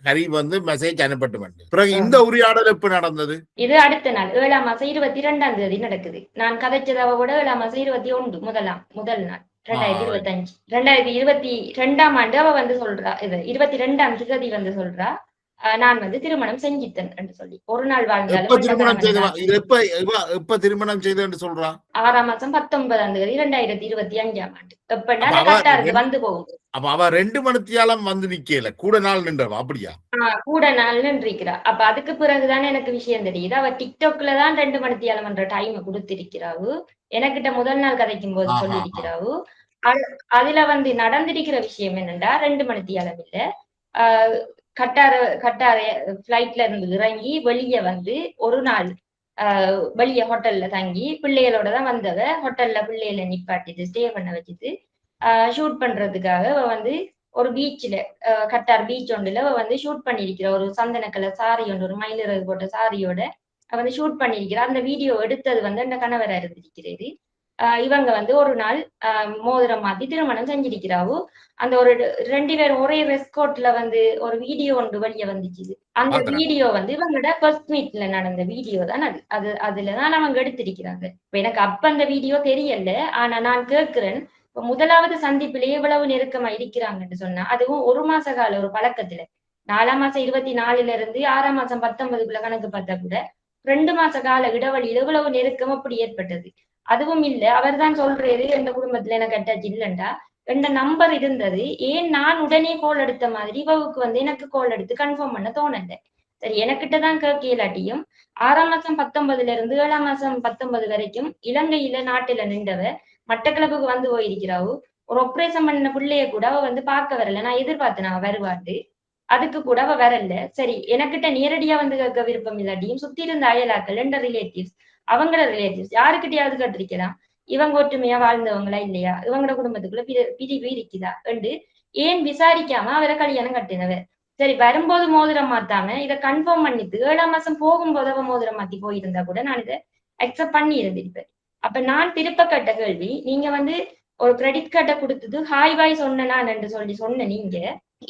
ஹரி வந்து மெசேஜ் அனுப்பட்டு பிறகு இந்த உரையாடல் எப்ப நடந்தது? இது அடுத்த நாள் 7ஆம் மாசம் 22ஆம் தேதி நடக்குது. நான் கதைச்சதாவ கூட 7ஆம் மாசம் 21 முதல் நாள் 2025 2022ஆம் ஆண்டு அவ வந்து சொல்றா, இது 22ஆம் தேதி வந்து சொல்றா, நான் வந்து திருமணம் செஞ்சித்தேன் என்று சொல்லி. ஒரு நாள் வாழ்ந்தாலும் திருமணம் செய்து சொல்றா 6ஆம் மாசம் 19ஆம் தேதி 2025ஆம் ஆண்டு. எப்படின்னா கட்டாருக்கு வந்து போகுது. அப்ப அவ 2 மணித்தியாலம் வந்து நிக்கல, கூட நாள் நின்றவா? அப்படியா? கூட நாள் நின்றிருக்கிறா. அப்ப அதுக்கு பிறகுதான் எனக்கு விஷயம் தெரியுது. அவ டிக்டாக்ல தான் 2 மணித்தியாலம் என்ற டைம் கொடுத்திருக்கிறாவு. எனக்கிட்ட முதல் நாள் கதைக்கும் போது சொல்லியிருக்கிறாவு. அதுல வந்து நடந்திருக்கிற விஷயம் என்னன்னா 2 மணித்தியாலம் இல்ல, கட்டார பிளைட்ல இருந்து இறங்கி வெளியே வந்து ஒரு நாள் வெளியே ஹோட்டல்ல தங்கி பிள்ளைகளோட தான் வந்தவ. ஹோட்டல்ல பிள்ளைகளை நிப்பாட்டிட்டு ஸ்டே பண்ண வச்சுட்டு ஷூட் பண்றதுக்காக வந்து ஒரு பீச்ல கட்டார் பீச் ஒன்றுல வந்து ஷூட் பண்ணிருக்கிற ஒரு சந்தன கலர் சாரி ஒன்று, ஒரு மயிலிறகு போட்ட சாரியோட வந்து ஷூட் பண்ணிருக்கிறா. அந்த வீடியோ எடுத்தது வந்து அந்த கணவரா இருந்திருக்கிறது. இவங்க வந்து ஒரு நாள் மோதிரம் மாத்தி திருமணம் செஞ்சிருக்கிறாவோ. அந்த ஒரு 2 பேரும் ஒரே ரெஸ்கோட்ல வந்து ஒரு வீடியோ ஒன்று வெளியே வந்துச்சு. அந்த வீடியோ வந்து இவங்களோட ஃபர்ஸ்ட் மீட்ல நடந்த வீடியோ தான் அது. அதுலதான் அவங்க எடுத்திருக்கிறாங்க. எனக்கு அப்ப அந்த வீடியோ தெரியல. ஆனா நான் கேட்கிறேன், இப்ப முதலாவது சந்திப்பிலேயே இவ்வளவு நெருக்கமா இருக்கிறாங்கன்னு சொன்னா, அதுவும் ஒரு மாச கால ஒரு பழக்கத்துல 4ஆம் மாசம் 24 இருந்து 6ஆம் மாசம் 19 கணக்கு பார்த்தா கூட 2 மாச கால இடைவெளியில இவ்வளவு நெருக்கம் அப்படி ஏற்பட்டது. அதுவும் இல்ல, அவர் தான் சொல்றாரு எந்த குடும்பத்துல எனக்கு அட்டாச் இல்லைண்டா எந்த நம்பர் இருந்தது, ஏன் நான் உடனே கோல் எடுத்த மாதிரி இவவுக்கு வந்து எனக்கு கோல் எடுத்து கன்ஃபார்ம் பண்ண தோணல. சரி, எனக்கிட்டதான் கேட்கலாட்டியும் 6ஆம் மாசம் 19 இருந்து 7ஆம் மாசம் 19 வரைக்கும் இலங்கையில நாட்டுல நின்றவ மட்டக்களப்புக்கு வந்து போயிருக்கிறாவு. ஒரு ஆபரேஷன் பண்ண பிள்ளைய கூட அவ வந்து பார்க்க வரல. நான் எதிர்பார்த்தேன் அவ வருவாட்டு, அதுக்கு கூட அவ வரல. சரி, எனக்கிட்ட நேரடியா வந்து கேட்க விருப்பம் இல்லாட்டியும் சுத்தி இருந்த அயலாக்கள் என்ற ரிலேட்டிவ்ஸ், அவங்களோட ரிலேட்டிவ்ஸ் யாருக்கிட்டையாவது கேட்டிருக்கலாம், இவங்க ஒற்றுமையா வாழ்ந்தவங்களா இல்லையா, இவங்களோட குடும்பத்துக்குள்ள பிரிவு இருக்குதா என்று ஏன் விசாரிக்காம அவரை கல்யாணம் கட்டினவர். சரி, வரும்போது மோதிரம் மாத்தாம இதை கன்ஃபார்ம் பண்ணிட்டு 7ஆம் மாசம் போகும்போது அவ மோதிரம் மாத்தி போயிருந்தா கூட நான் இதை அக்செப்ட் பண்ணி இருந்திருப்பேன். அப்ப நான் திருப்ப கட்ட கேள்வி, நீங்க வந்து ஒரு கிரெடிட் கார்டை கொடுத்தது ஹாய் பாய் சொன்னேன் என்று சொன்ன நீங்க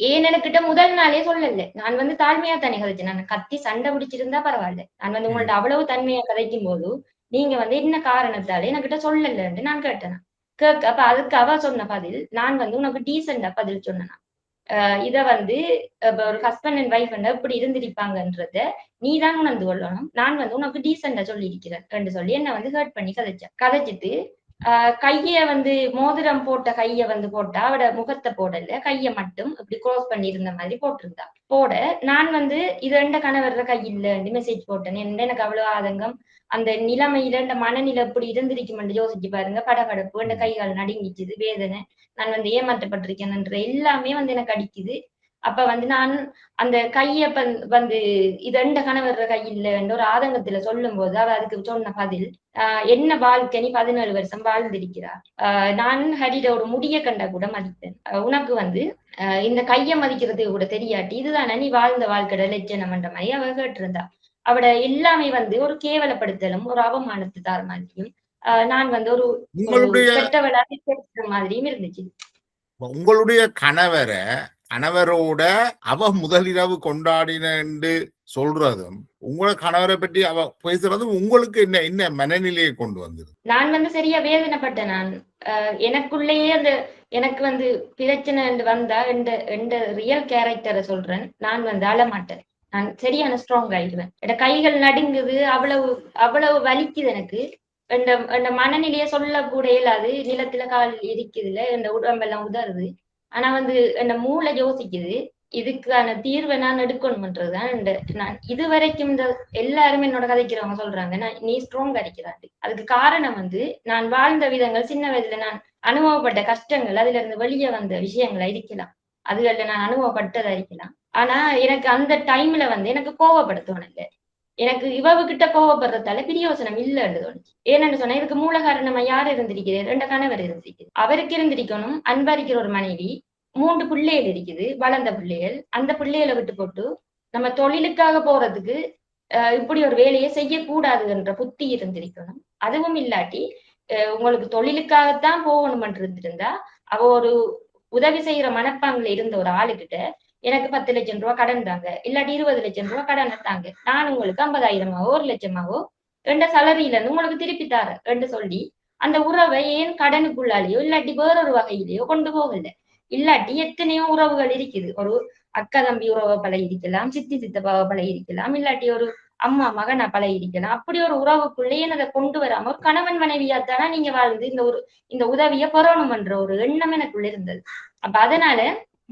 ஏன் எனக்கிட்ட முதல் நாளே சொல்லல? நான் வந்து தாழ்மையா தானே கதைச்சேன். நான் கத்தி சண்டை பிடிச்சிருந்தா பரவாயில்ல. நான் வந்து உங்கள்ட்ட அவ்வளவு தன்மையா கதைக்கும் போது நீங்க வந்து என்ன காரணத்தாலே என்கிட்ட சொல்லலன்னு நான் கேட்டேன். அப்ப அதுக்கு அவ சொன்ன பதில், நான் வந்து உனக்கு டீசெண்டா பதில் சொன்னேன். இத வந்து ஒரு ஹஸ்பண்ட் அண்ட் ஒய்ஃப் எப்படி இருந்திருப்பாங்கன்றத நீதான் உணர்ந்து கொள்ளணும். நான் வந்து உனக்கு டீசெண்டா சொல்லி இருக்கிறேன் சொல்லி என்ன வந்து ஹர்ட் பண்ணி கதைச்சிட்டு கைய வந்து மோதிரம் போட்ட கைய வந்து போட்டா அவட முகத்தை போடல, கைய மட்டும் இப்படி க்ளோஸ் பண்ணி இருந்த மாதிரி போட்டிருந்தா. நான் வந்து இது எந்த கணவர்ற கை இல்லைன்னு மெசேஜ் போட்டேன். எனக்கு அவ்வளவு ஆதங்கம். அந்த நிலைமையில இந்த மனநிலை எப்படி இருந்திருக்குமென்று யோசிச்சு பாருங்க. படபடப்பு, இந்த கைகால் நடுங்கிச்சுது, வேதனை, நான் வந்து ஏமாற்றப்பட்டிருக்கேன்ன்ற எல்லாமே வந்து எனக்கு அடிக்குது. அப்ப வந்து நான் அந்த கைய வந்து இது எந்த கணவர்ற கை இல்லைன்ற ஒரு ஆதங்கத்துல சொல்லும் போது அவ அதுக்கு சொன்ன பதில், என்ன வாழ்க்கை நீ 17 வருஷம் வாழ்ந்திருக்கிறா, நான் ஹரிட ஒரு முடிய கண்டா கூட மதிப்பேன், உனக்கு வந்து இந்த கைய மதிக்கிறதுக்கு கூட தெரியாட்டி இதுதானே நீ வாழ்ந்த வாழ்க்கையோட லட்சணம்ன்ற மாதிரி அவ கேட்டிருந்தா. அவட எல்லாமே வந்து ஒரு கேவலப்படுத்தலும் ஒரு அவமானத்து தார மாதிரியும் நான் வந்து ஒரு கெட்டவளாக பேசுற மாதிரியும் இருந்துச்சு. உங்களுடைய கணவரோட அவ முதலிரவு கொண்டாடினு சொல்றதும் உங்களோட கணவரை பற்றி அவ பேசுறதும் உங்களுக்கு என்ன மனநிலையை கொண்டு வந்தது? நான் வந்து சரியா வேதனைப்பட்டேன். நான் எனக்குள்ளேயே எனக்கு வந்து பிரச்சனை வந்தா எந்த ரியல் கேரக்டரை சொல்றேன். நான் வந்து அழமாட்டேன். நான் சரியான ஸ்ட்ராங் ஆயிடுவேன். என் கைகள் நடுங்குது, அவ்வளவு வலிக்குது எனக்கு. என் மனநிலையை சொல்ல கூட இயலாது. நிலத்துல கால் இருக்குதுல, என் உடம்பெல்லாம் உதறுது. ஆனா வந்து என் மூளை யோசிக்குது, இதுக்கான தீர்வை நான் எடுக்கணும்ன்றதுதான். நான் இதுவரைக்கும் எல்லாருமே என்னோட கதைக்கிறவங்க சொல்றாங்க, நீ ஸ்ட்ராங் அடிக்கிறாண்டு. அதுக்கு காரணம் வந்து நான் வாழ்ந்த விதங்கள், சின்ன வயதுல நான் அனுபவப்பட்ட கஷ்டங்கள், அதுல இருந்து வெளியே வந்த விஷயங்களா இருக்கலாம். அதுல நான் அனுபவப்பட்டதா இருக்கலாம். ஆனா எனக்கு அந்த டைம்ல வந்து எனக்கு கோவப்படுத்தணும். எனக்கு இவகிட்ட கோவப்படுறதால பிரியோசனம் இல்லைன்னு தோணுச்சு. ஏன்னு சொன்னா, இதுக்கு மூல காரணமா யார் இருந்திருக்கிறது? 2 கணவர் இருந்திருக்குது. அவருக்கு இருந்திருக்கணும் அன்பரிக்கிற ஒரு மனைவி, 3 பிள்ளைகள் இருக்குது, வளர்ந்த பிள்ளைகள். அந்த பிள்ளைகளை விட்டு போட்டு நம்ம தொழிலுக்காக போறதுக்கு இப்படி ஒரு வேலையை செய்யக்கூடாது என்ற புத்தி இருந்திருக்கணும். அதுவும் இல்லாட்டி உங்களுக்கு தொழிலுக்காகத்தான் போகணும்னு இருந்திருந்தா, அவ ஒரு உதவி செய்யற மனப்பாங்குல இருந்த ஒரு ஆளுகிட்ட எனக்கு 10 லட்சம் ரூபாய் கடன் தாங்க, இல்லாட்டி 20 லட்சம் ரூபாய் கடன் தாங்க, நான் உங்களுக்கு 50,000 1 லட்சமாவோ ரெண்ட சலரியில இருந்து உங்களுக்கு திருப்பி தரேன் என்று சொல்லி அந்த உறவை ஏன் கடனுக்குள்ளாலேயோ இல்லாட்டி வேறொரு வகையிலேயோ கொண்டு போகல. இல்லாட்டி எத்தனையோ உறவுகள் இருக்குது. ஒரு அக்கா தம்பி உறவை பழகி இருக்கலாம், சித்தி சித்தப்பாவை பழகி இருக்கலாம், இல்லாட்டி ஒரு அம்மா மகனை பழகி இருக்கலாம். அப்படி ஒரு உறவுக்குள்ளே அதை கொண்டு வராம ஒரு கணவன் மனைவியாத்தானா நீங்க வாழ்ந்து இந்த உதவியை பெறணும்ன்ற ஒரு எண்ணம் எனக்குள்ள இருந்தது. அப்ப அதனால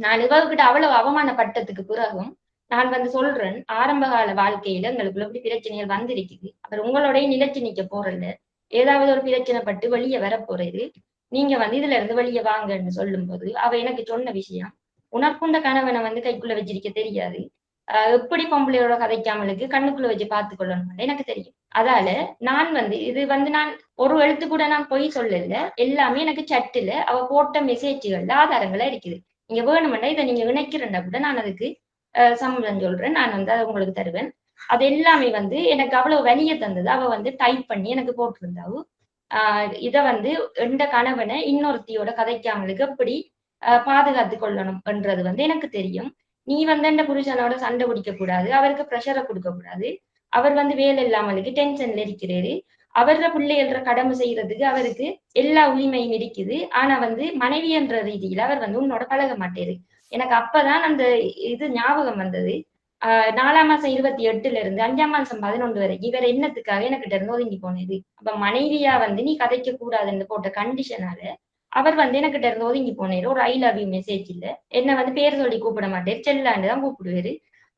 நான் இவர்கிட்ட அவ்வளவு அவமானப்பட்டதுக்கு பிறகும் நான் வந்து சொல்றேன், ஆரம்ப கால வாழ்க்கையில எங்களுக்குள்ள இப்படி பிரச்சனைகள் வந்திருக்குது. அப்புறம் உங்களோடய நிலைச்சு நிக்க போறல, ஏதாவது ஒரு பிரச்சனை பட்டு வெளியே வர போறது, நீங்க வந்து இதுல இருந்து வெளியே வாங்கன்னு சொல்லும் போது அவ எனக்கு சொன்ன விஷயம், உனக்குண்ட கணவனை வந்து கைக்குள்ள வச்சிருக்க தெரியாது, எப்படி பொம்பளையோட கதைக்காமலுக்கு கண்ணுக்குள்ள வச்சு பார்த்து கொள்ளணும் எனக்கு தெரியும். அதால நான் வந்து இது வந்து நான் ஒரு எழுத்து கூட நான் பொய் சொல்லல. எல்லாமே எனக்கு சட்டுல அவ போட்ட மெசேஜ்கள்ல ஆதாரங்களா இருக்குது. நீங்க வேணுமெண்டா இதை நீங்க இணைக்கிறேன்னா கூட நான் அதுக்கு சம்பளம் சொல்றேன், நான் வந்து அதை உங்களுக்கு தருவேன். அது எல்லாமே வந்து எனக்கு அவ்வளவு வலிய தந்தது. அவ வந்து டைப் பண்ணி எனக்கு போட்டிருந்தாவு. இத வந்து எந்த கணவனை இன்னொருத்தியோட கதைக்காமலுக்கு எப்படி பாதுகாத்து கொள்ளணும் என்றது வந்து எனக்கு தெரியும். நீ வந்து எந்த புருஷனோட சண்டை பிடிக்க கூடாது, அவருக்கு ப்ரெஷரை கொடுக்க கூடாது, அவர் வந்து வேலை இல்லாமலுக்கு டென்ஷன்ல இருக்கிறாரு, அவர பிள்ளைகள கடமை செய்யறதுக்கு அவருக்கு எல்லா உரிமையும் இருக்குது. ஆனா வந்து மனைவி என்ற ரீதியில அவர் வந்து உன்னோட பழக மாட்டாரு. எனக்கு அப்பதான் அந்த இது ஞாபகம் வந்தது. 4ஆம் மாசம் 28ல இருந்து 5ஆம் மாசம் 11 வரைக்கும் இவர் என்னத்துக்காக எனக்கிட்ட இருந்து ஒதுங்கி போனது. அப்ப மனைவியா வந்து நீ கதைக்க கூடாதுன்னு போட்ட கண்டிஷனால அவர் வந்து எனக்கிட்ட இருந்து ஒதுங்கி போனாரு. ஒரு ஐ லவ் யூ மெசேஜ் இல்ல, என்ன வந்து பேர் சொல்லி கூப்பிட மாட்டாரு, செல்லாண்டு தான் கூப்பிடுவாரு.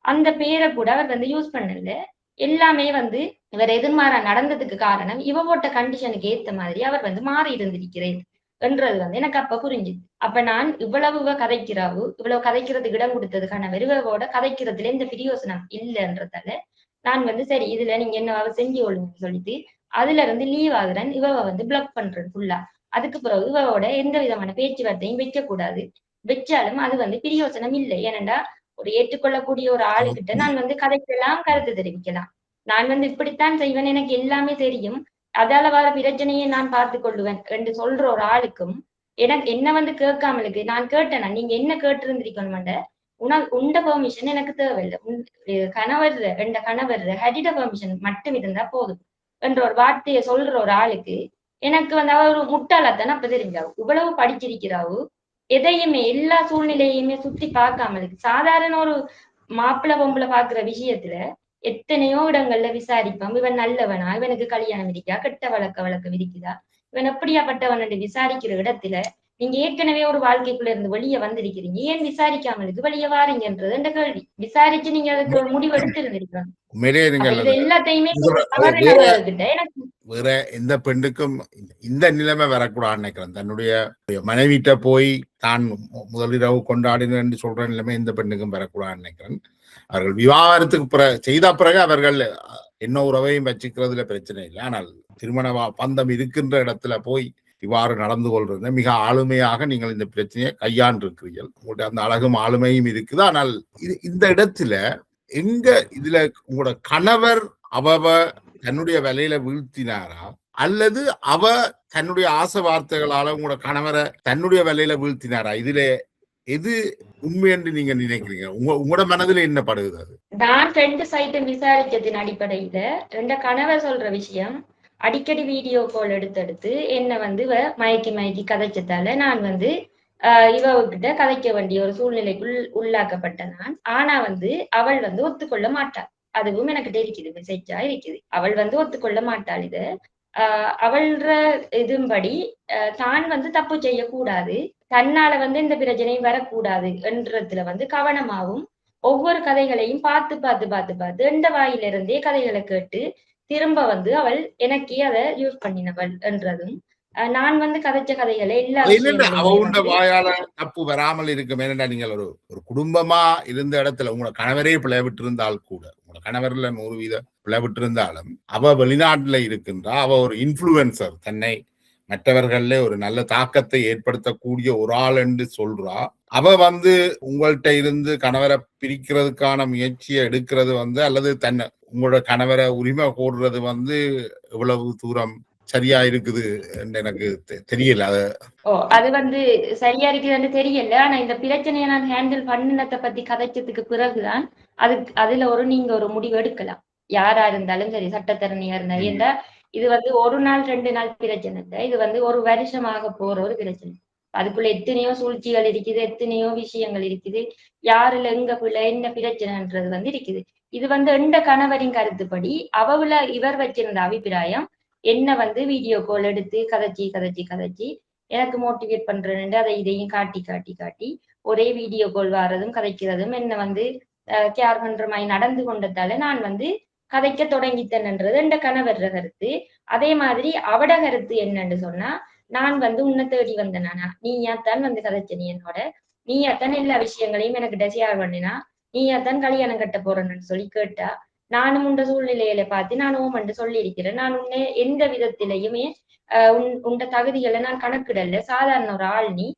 அந்த பேரை கூட அவர் வந்து யூஸ் பண்ணல. எல்லாமே வந்து இவர் எதிர்மாறா நடந்ததுக்கு காரணம் இவ போட்ட கண்டிஷனுக்கு ஏத்த மாதிரி அவர் வந்து மாறி இருந்திருக்கிறேன் என்றது வந்து எனக்கு அப்ப புரிஞ்சுது. அப்ப நான் இவ்வளவு கதைக்கிறாவு, இவ்வளவு கதைக்கிறதுக்கு இடம் கொடுத்தது கணவர், இவவோட கதைக்கிறதுல இந்த பிரயோசனம் இல்லைன்றதால நான் வந்து சரி இதுல நீங்க என்ன செஞ்சு கொள்ளுங்கன்னு சொல்லிட்டு அதுல இருந்து லீவ் ஆகுறேன். இவ வந்து பிளாக் பண்றேன் ஃபுல்லா. அதுக்கு பிறகு இவவோட எந்த விதமான பேச்சுவார்த்தையும் வைக்க கூடாது, வச்சாலும் அது வந்து பிரயோசனம் இல்லை. ஏனென்றா ஒரு ஏற்றுக்கொள்ளக்கூடிய ஒரு ஆளுகிட்ட நான் வந்து கதைக்கலாம், கருத்து தெரிவிக்கலாம். நான் வந்து இப்படித்தான் செய்வேன், எனக்கு எல்லாமே தெரியும், அதால வர பிரச்சனையை நான் பார்த்து கொள்ளுவேன் என்று சொல்ற ஒரு ஆளுக்கும் எனக்கு என்ன வந்து கேட்காமலுக்கு நான் கேட்டேனா, நீங்க என்ன கேட்டு இருந்திருக்கணும்ட, உண்ட பெர்மிஷன் எனக்கு தேவையில்லை, கணவர் ரெண்ட கணவர் ஹடிட பெர்மிஷன் மட்டும் இருந்தா போதும் என்ற ஒரு வார்த்தையை சொல்ற ஒரு ஆளுக்கு எனக்கு வந்து அவ ஒரு முட்டாளத்தானே அப்ப தெரிஞ்சாவு. இவ்வளவு படிச்சிருக்கிறாவு, எதையுமே எல்லா சூழ்நிலையுமே சுத்தி பார்க்காமலுக்கு சாதாரண ஒரு மாப்பிள்ளை பொம்பளை பாக்குற விஷயத்துல எத்தனையோ இடங்கள்ல விசாரிப்போம், இவன் நல்லவனா, இவனுக்கு கல்யாணம் இருக்கா, கெட்ட வழக்கம் இருக்குதா, இவன் எப்படியாப்பட்டவன் என்று விசாரிக்கிற இடத்துல நீங்க ஏற்கனவே ஒரு வாழ்க்கைக்குள்ள இருந்து வெளியே வந்திருக்கிறீங்க, ஏன் விசாரிக்காமலுக்கு வெளியே வாரீங்கன்றது என்ற கேள்வி. விசாரிச்சு நீங்க அதுக்கு ஒரு முடிவு எடுத்து இருந்திருக்கணும். எல்லாத்தையுமே வேற எந்த பெண்ணுக்கும் இந்த நிலைமை வரக்கூடாது நினைக்கிறேன். தன்னுடைய மனைவிட்ட போய் தான் முதலிரவு கொண்டாடினு என்று சொல்ற நிலைமை எந்த பெண்ணுக்கும் வரக்கூடாது நினைக்கிறேன். அவர்கள் விவாகரத்துக்கு செய்த பிறகு அவர்கள் என்ன உறவையும் வச்சுக்கிறதுல பிரச்சனை இல்லை. ஆனால் திருமண பந்தம் இருக்கின்ற இடத்துல போய் இவ்வாறு நடந்து கொள்றது மிக ஆளுமையாக நீங்கள் இந்த பிரச்சனையை கையாண்டிருக்கிறீர்கள். உங்களுடைய அந்த அழகும் ஆளுமையும் இருக்குது. ஆனால் இந்த இடத்துல எங்க இதுல உங்களோட கணவர் அவ தன்னுடைய வேலையில வீழ்த்தினாரா, அல்லது அவ தன்னுடைய ஆசை வார்த்தைகளால உங்களோட கணவரை தன்னுடைய வேலையில வீழ்த்தினாரா? இதுல எது உண்மை என்று நீங்க நினைக்கிறீங்க? உங்களோட மனதில் என்ன படுகிறது அது? நான் 2 சைட்டும் விசாரிச்சதின் அடிப்படையில ரெண்ட கணவர் சொல்ற விஷயம் அடிக்கடி வீடியோ கால் எடுத்து என்ன வந்து மயக்கி கதைச்சதால நான் வந்து இவகிட்ட கதைக்க வேண்டிய ஒரு சூழ்நிலைக்குள் உள்ளாக்கப்பட்ட நான். ஆனா வந்து அவள் வந்து ஒத்துக்கொள்ள மாட்டாள். அதுவும் எனக்கு தெரிக்குது, மெசேஜா இருக்குது. அவள் வந்து ஒத்துக்கொள்ள மாட்டாள் இது. அவள்ற இதும்படி தான் வந்து தப்பு செய்யக்கூடாது, தன்னால வந்து இந்த பிரச்சனையும் வரக்கூடாது என்றதுல வந்து கவனமாவும் ஒவ்வொரு கதைகளையும் பார்த்து எந்த வாயிலிருந்தே கதைகளை கேட்டு திரும்ப வந்து அவள் எனக்கே அதை யூஸ் பண்ணினவள் என்றதும் நான் வந்து கதைச்ச கதைகளை எல்லா அவ வாயால தப்பு வராமல் இருக்கும். ஏனென்றா நீங்கள் ஒரு குடும்பமா இருந்த இடத்துல உங்களோட கணவரே பிளவிட்டு இருந்தால் கூட, உங்களோட கணவர்ல 100% பிளவிட்டு இருந்தாலும் அவ வெளிநாட்டுல இருக்கின்றா. அவ ஒரு இன்ஃபுளுசர், தன்னை மற்றவர்கள்ல ஒரு நல்ல தாக்கத்தை ஏற்படுத்தக்கூடிய ஒரு ஆள் என்று சொல்றா. அவ வந்து உங்கள்கிட்ட இருந்து கணவரை பிரிக்கிறதுக்கான முயற்சியை எடுக்கிறது வந்து, அல்லது தன்னை உங்களோட கணவரை உரிமை கோடுறது வந்து எவ்வளவு தூரம் சரியா இருக்குது எனக்கு தெரியல. அது வந்து சரியா இருக்குதுன்னு தெரியல. ஆனா இந்த பிரச்சனையை நான் ஹேண்டில் பண்ணினத்தை பத்தி கதைச்சதுக்கு பிறகுதான் அதுல நீங்க ஒரு முடிவு எடுக்கலாம். யாரா இருந்தாலும் சரி, சட்டத்தரணியா இருந்தாலும். ஏன்னா இது வந்து 1 நாள் 2 நாள் பிரச்சனை இல்லை, இது வந்து 1 வருஷமாக போற ஒரு பிரச்சனை. அதுக்குள்ள எத்தனையோ சூழ்ச்சிகள் இருக்குது, எத்தனையோ விஷயங்கள் இருக்குது, யாருல எங்க பிள்ளை என்ன பிரச்சனைன்றது வந்து இருக்குது. இது வந்து எந்த கணவரின் கருத்துப்படி அவவுல இவர் வச்சிருந்த அபிப்பிராயம் என்ன வந்து வீடியோ கால் எடுத்து கதைச்சி எனக்கு மோட்டிவேட் பண்றேன்னு அதை இதையும் காட்டி ஒரே வீடியோ கால் வாரதும் கதைக்கிறதும் என்ன வந்து கேர் பண்ற மாதிரி நடந்து கொண்டதால நான் வந்து கதைக்க தொடங்கித்தேன்ன்றது என்ற கணவர் கருத்து. அதே மாதிரி அவட கருத்து என்னன்னு சொன்னா, நான் வந்து உன்னை தேடி வந்தேனா, நீயாத்தான் வந்து கதைச்ச, நீ என்னோட நீயாத்தான் எல்லா விஷயங்களையும் எனக்கு ஷேர் பண்ணினா, நீயாத்தான் கல்யாணம் கட்ட போறேன்னு சொல்லி கேட்டா, நானும் உண்ட சூழ்நிலையில பார்த்து நான் ஓமண்டு சொல்லி இருக்கிறேன். நான் உன்னை எந்த விதத்திலையுமே உண்ட தகுதிகளை நான் கணக்கிடல, சாதாரண ஒரு ஆள் நீ,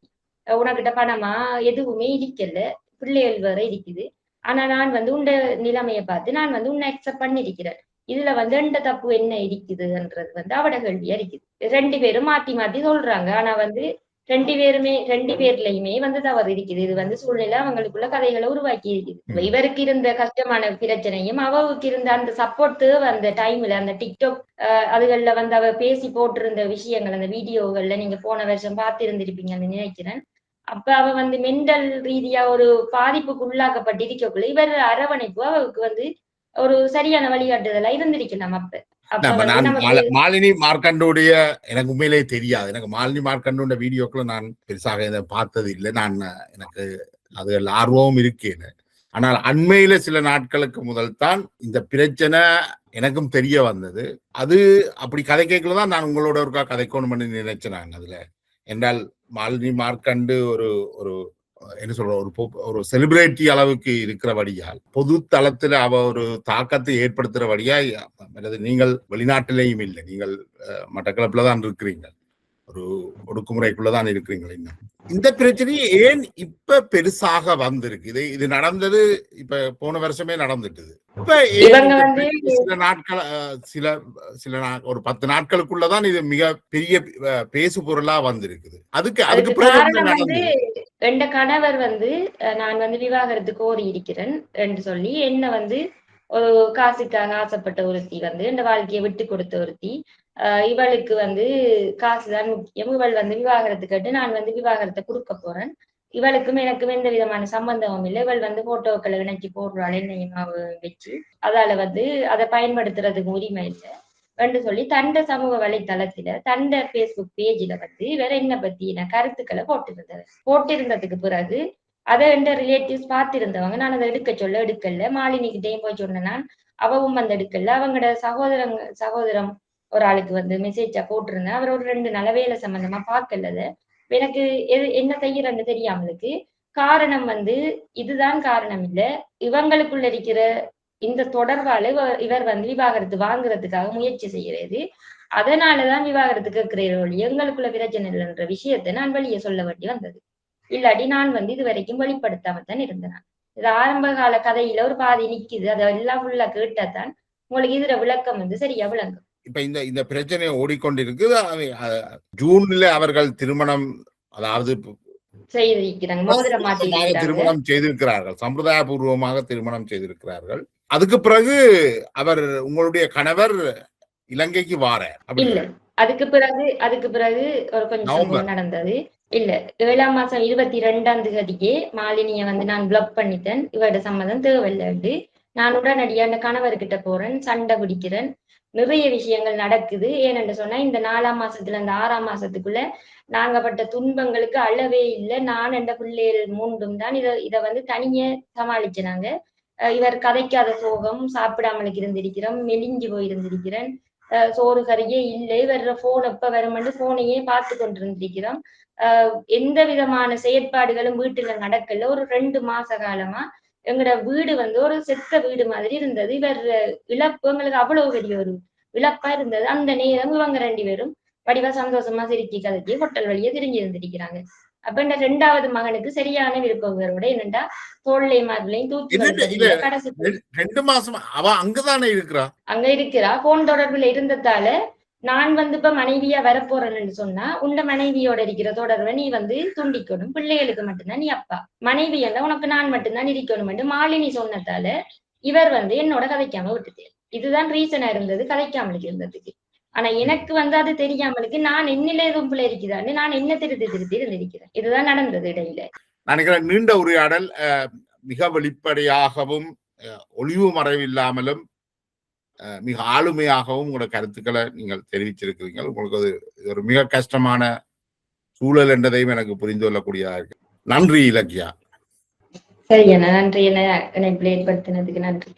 உனக்கிட்ட பணமா எதுவுமே இருக்கல, பிள்ளைகள் வேற இருக்குது. ஆனா நான் வந்து உண்ட நிலைமையை பார்த்து நான் வந்து உன்னை அக்செப்ட் பண்ணிருக்கிறேன். இதுல வந்து எந்த தப்பு என்ன இருக்குதுன்றது வந்து அவட கேள்வியா இருக்குது. 2 பேரும் மாத்தி சொல்றாங்க. ஆனா வந்து 2 பேர்லயுமே வந்து தவறு இருக்குது. இது வந்து சூழ்நிலை அவங்களுக்குள்ள கதைகளை உருவாக்கி இருக்குது. இவருக்கு இருந்த கஷ்டமான பிரச்சனையும் அவருக்கு இருந்த அந்த சப்போர்ட் அந்த டைம்ல அந்த டிக்டாக் அதுகள்ல வந்து அவ பேசி போட்டிருந்த விஷயங்கள், அந்த வீடியோகள்ல நீங்க போன வருஷம் பார்த்திருந்திருப்பீங்கன்னு நினைக்கிறேன். அப்ப அவ வந்து மென்டல் ரீதியா ஒரு பாதிப்புக்கு உள்ளாக்கப்பட்டிருக்கக்குள்ள இவர் அரவணைப்பு அவருக்கு வந்து ஒரு சரியான வழிகாட்டுதலா இருந்திருக்கலாம். மாலினி மார்க்கண்டோடைய எனக்கு உண்மையிலே தெரியாது. எனக்கு மாலினி மார்க்கண்டோட வீடியோக்களை நான் பெருசாக இதை பார்த்தது இல்லை. எனக்கு அது ஆர்வமும் இருக்கேன். ஆனால் அண்மையில சில நாட்களுக்கு முதல் தான் இந்த பிரச்சனை எனக்கும் தெரிய வந்தது. அது அப்படி கதை கேட்கலதான் நான் உங்களோட ஒருக்கா கதைக்கணும்னு நினைச்சேன். நான் அதுல என்றால் மாலினி மார்க்கண்டு ஒரு என்ன சொல்ற ஒரு செலிபிரிட்டி அளவுக்கு இருக்கிறபடியால் பொது தளத்துல அவ ஒரு தாக்கத்தை ஏற்படுத்துறபடியா, நீங்கள் வெளிநாட்டிலேயும் இல்லை, நீங்கள் மட்டக்களப்புல தான் இருக்கிறீங்க, ஒரு ஒடுக்குமுறைக்குள்ளதான் இருக்கிறீங்க. இன்னும் இந்த பிரச்சனையை ஏன் இப்ப பெருசாக வந்திருக்கு? இது நடந்தது இப்ப போன வருஷமே நடந்துட்டுது. இப்ப சில நாட்கள் ஒரு 10 நாட்களுக்குள்ளதான் இது மிக பெரிய பேசு பொருளா வந்திருக்குது. அதுக்கு பிறகு எந்த கணவர் வந்து நான் வந்து விவாகரத்து கோரி இருக்கிறேன் என்று சொல்லி என்ன வந்து ஒரு காசுக்காக ஆசைப்பட்ட ஒருத்தி வந்து இந்த வாழ்க்கையை விட்டு கொடுத்த ஒருத்தி, இவளுக்கு வந்து காசுதான் முக்கியம், இவள் வந்து விவாகரத்து கேட்டு நான் வந்து விவாகரத்தை கொடுக்க போறேன், இவளுக்கும் எனக்கும் எந்த விதமான சம்பந்தமும் இல்லை, இவள் வந்து போட்டோக்களை இணைச்சி போடுறாள் என்னையும் வச்சு, அதால வந்து அதை பயன்படுத்துறதுக்கு உரிமை இல்லை என்று சொல்லி தண்ட சமூக வலைத்தளத்துல தண்ட பேஸ்புக் பேஜ்ல வந்து வேற என்ன பத்தின கருத்துக்களை போட்டிருந்ததுக்கு பிறகு அதை எந்த ரிலேட்டிவ்ஸ் பார்த்திருந்தவங்க நான் அதை எடுக்கல, மாலினிக்கிட்டையும் போய் சொன்னேன், அவவும் வந்து எடுக்கல, அவங்களோட சகோதரம் ஒரு ஆளுக்கு வந்து மெசேஜா போட்டிருந்தேன், அவர் ஒரு 2 நாள வேலை சம்பந்தமா பார்க்கலத, எனக்கு என்ன செய்யறன்னு தெரியாமலுக்கு. காரணம் வந்து இதுதான் காரணம் இல்ல, இவங்களுக்குள்ள இருக்கிற இந்த தொடர்பால இவர் வந்து விவாகரத்து வாங்குறதுக்காக முயற்சி செய்யறது, அதனாலதான் விவாகரத்து கேட்கிறீர்கள், எங்களுக்குள்ள பிரச்சனை இல்லைன்ற விஷயத்தை நான் வெளியே சொல்ல வேண்டி வந்தது. இல்லாட்டி நான் வந்து இது வரைக்கும் வெளிப்படுத்தாமத்தான் இருந்தேன். இது ஆரம்ப கால கதையில ஒரு பாதி நிக்குது, அதெல்லாம் ஃபுல்லா கேட்டாதான் உங்களுக்கு இதுல விளக்கம் வந்து சரியா விளங்கும். இப்ப இந்த பிரச்சனை ஓடிக்கொண்டிருக்கு. ஜூன்ல அவர்கள் திருமணம், அதாவது செய்திருக்கிறாங்க, மோதிர மாட்டிருக்கிறாங்க. திருமணம் செய்திருக்கிறார்கள், சம்பிரதாயபூர்வமாக திருமணம் செய்திருக்கிறார்கள். அதுக்கு பிறகு அவர் உங்களுடைய கணவர் இலங்கைக்கு வாரார். இல்ல, அதுக்கு பிறகு ஒரு கொஞ்சம் சம்பவம் நடந்தது. இல்ல, 7ஆம் மாசம் 22ஆம் தேதியே மாலினிய வந்து நான் பிளாக் பண்ணிட்டேன். இவரோட சம்மதம் தேவையில்லை. நான் உடனடியா அந்த கணவர்கிட்ட போறேன், சண்டை பிடிக்கிறேன். நிறைய விஷயங்கள் நடக்குது. ஏனென்று சொன்னா இந்த 4ஆம் மாசத்துல இந்த 6ஆம் மாசத்துக்குள்ள நாங்க பட்ட துன்பங்களுக்கு அளவே இல்லை. நான் என்ற பிள்ளைகள் 3 தான் இதை வந்து தனியே சமாளிச்சுனாங்க. இவர் கதைக்காத சோகம், சாப்பிடாமலுக்கு இருந்திருக்கிறோம், மெலிஞ்சு போயிருந்திருக்கிறேன், சோறு கறியே இல்லை. வர்ற போன் எப்ப வருமென்று போனையே பார்த்து கொண்டிருந்திருக்கிறோம். எந்த விதமான செயற்பாடுகளும் வீட்டுல நடக்கல. ஒரு 2 மாச காலமா எங்களோட வீடு வந்து ஒரு செத்த வீடு மாதிரி இருந்தது. இவர் இழப்பு எங்களுக்கு அவ்வளவு பெரிய ஒரு இழப்பா இருந்தது. அந்த நேரம் இவங்க 2 பேரும் வடிவா சந்தோஷமா சிரிச்சு கதைச்சி ஹோட்டல் வழியே திரிஞ்சு இருந்திருக்கிறாங்க. அப்ப இந்த 2வது மகனுக்கு சரியான விருப்பங்களோட என்னண்டா தோல்லை மாதிரிலையும் தூக்கி கடைசி 2 மாசமா அவ அங்கதானே இருக்கிறா. அங்க இருக்கிறா. போன் தொடர்புல இருந்ததால நான் வந்து இப்ப மனைவியா வரப்போறேன்னு சொன்னா உண்ட மனைவியோட இருக்கிற தொடர்பை நீ வந்து துண்டிக்கணும், பிள்ளைகளுக்கு மட்டும்தான் நீ அப்பா, மனைவி என்ற உனக்கு நான் மட்டும்தான் இருக்கணும் என்று மாலினி சொன்னதால இவர் வந்து என்னோட கதைக்காம விட்டுட்டேன். இதுதான் ரீசனா இருந்தது கதைக்காமலுக்கு இருந்ததுக்கு. ஆனா எனக்கு வந்து அது தெரியாமலுக்கு நான் என்னில எதுவும் பிள்ளை இருக்குதான்னு நான் என்ன திருத்தி இருந்திருக்கிறேன். இதுதான் நடந்தது இடையில. நினைக்கிறேன் நீண்ட உரையாடல் மிக வெளிப்படையாகவும் ஒளிவு மறைவில்லாமலும் மிக ஆளுமையாகவும் உங்களோட கருத்துக்களை நீங்கள் தெரிவிச்சிருக்கிறீங்க. உங்களுக்கு அது ஒரு மிக கஷ்டமான சூழல் என்றதையும் எனக்கு புரிந்து கொள்ளக்கூடியதாக இருக்கு. நன்றி இலக்கியா. சரி, நன்றி. என்ன ஏற்படுத்தினதுக்கு நன்றி.